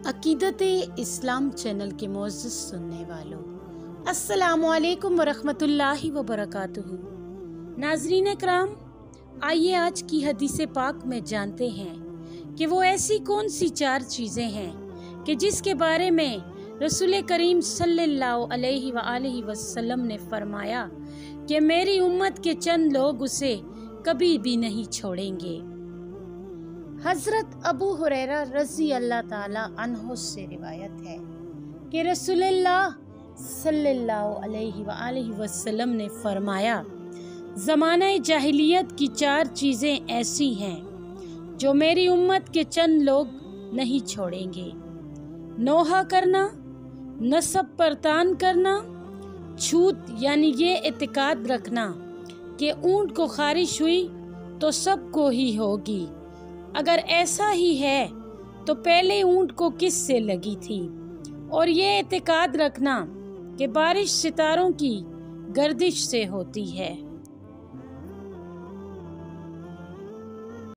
अकीदत-ए इस्लाम channel के मोअज़्ज़ज़ सुनने वालों, अस्सलामु अलैकुम वरहमतुल्लाहि वबरकातुहू। नाज़रीन इकराम, आइए आज की हदीस पाक में जानते हैं कि वो ऐसी कौन सी 4 चीज़ें हैं कि जिसके बारे में रसूल करीम सल्लल्लाहु अलैहि वसल्लम ने फरमाया कि मेरी उम्मत के चंद लोग उसे कभी भी नहीं छोड़ेंगे। हज़रत अबू हुरैरा रज़ी अल्लाह ताला अन्हो से रिवायत है कि रसूलुल्लाह सल्लल्लाहु अलैहि वसल्लम ने फरमाया, ज़माने जाहिलियत की 4 चीज़ें ऐसी हैं जो मेरी उम्मत के चंद लोग नहीं छोड़ेंगे। नोहा करना, नसब परतान करना, छूत यानी ये इतिकाद रखना कि ऊँट को खारिश हुई तो सबको ही होगी, अगर ऐसा ही है तो पहले ऊँट को किस से लगी थी, और ये इतिकाद रखना कि बारिश सितारों की गर्दिश से होती है।